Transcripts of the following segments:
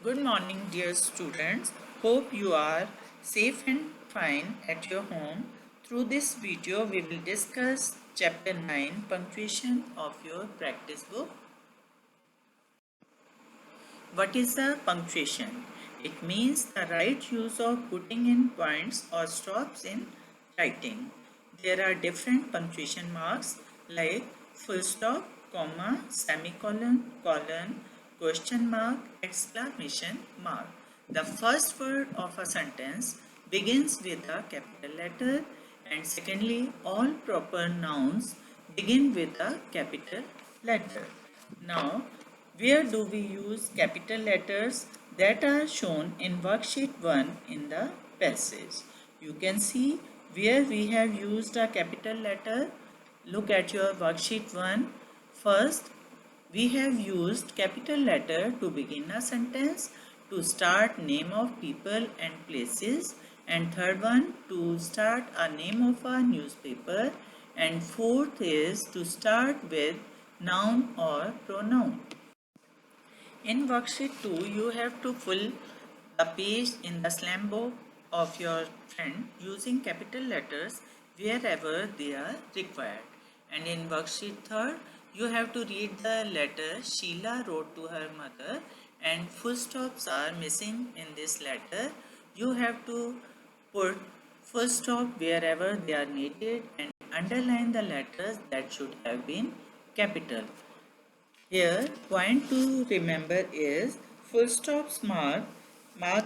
Good morning, dear students. Hope you are safe and fine at your home. Through this video, we will discuss Chapter 9, Punctuation of your practice book. What is a punctuation? It means the right use of putting in points or stops in writing. There are different punctuation marks like full stop, comma, semicolon, colon, question mark, exclamation mark. The first word of a sentence begins with a capital letter, and secondly, all proper nouns begin with a capital letter. Now, where do we use capital letters? That are shown in worksheet 1 in the passage. You can see where we have used a capital letter. Look at your worksheet 1. First, we have used capital letter to begin a sentence, to start name of people and places, and third one to start a name of a newspaper, and fourth is to start with noun or pronoun. In worksheet 2, you have to fill the page in the slam book of your friend using capital letters wherever they are required. And in worksheet 3, you have to read the letter Sheila wrote to her mother, and full stops are missing in this letter. You have to put full stop wherever they are needed and underline the letters that should have been capital. Here, point to remember is full stops mark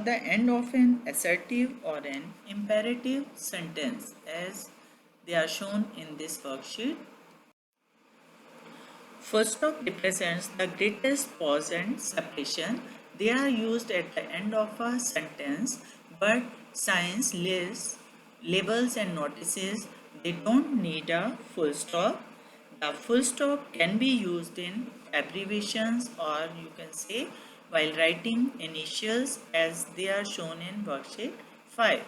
the end of an assertive or an imperative sentence as they are shown in this worksheet. Full stop represents the greatest pause and separation. They are used at the end of a sentence, but science lists, labels and notices they don't need a full stop. The full stop can be used in abbreviations, or you can say while writing initials as they are shown in worksheet 5.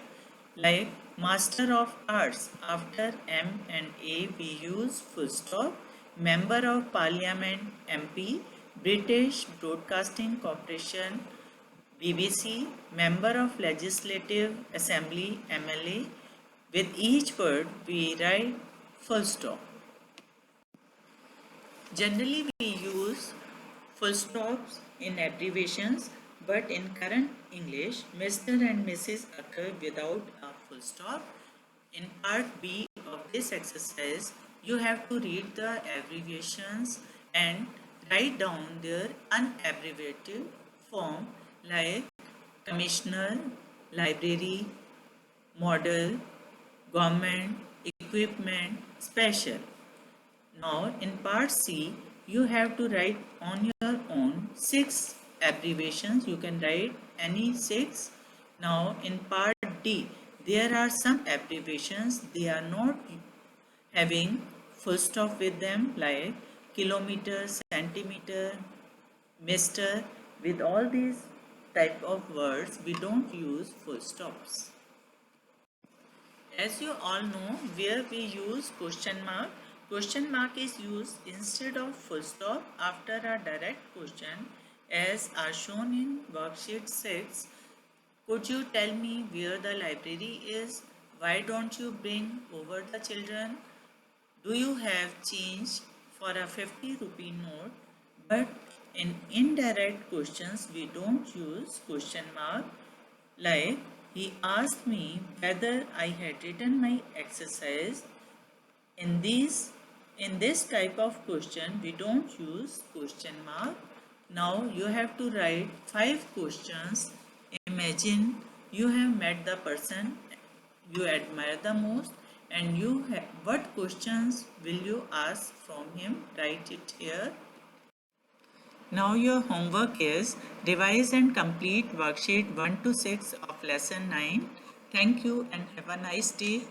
Like Master of Arts, after M and A we use full stop. Member of Parliament MP, British Broadcasting Corporation BBC, Member of Legislative Assembly MLA. With each word we write full stop. Generally, we use full stops in abbreviations, but in current English, Mr. and Mrs. occur without a full stop. In part B of this exercise, you have to read the abbreviations and write down their unabbreviated form like commissioner, library, model, government, equipment, special. Now in part C, you have to write on your own 6 abbreviations. You can write any 6. Now in part D, there are some abbreviations. They are not having full stop with them like kilometer, centimeter, mister. With all these type of words, we don't use full stops. As you all know, where we use question mark is used instead of full stop after a direct question as are shown in worksheet 6. Could you tell me where the library is? Why don't you bring over the children? Do you have change for a 50 rupee note? But in indirect questions, we don't use question mark. Like, he asked me whether I had written my exercise. In this type of question, we don't use question mark. Now you have to write 5 questions. Imagine you have met the person you admire the most, and what questions will you ask from him? Write it here. Now your homework is revise and complete worksheet 1 to 6 of lesson 9. Thank you and have a nice day.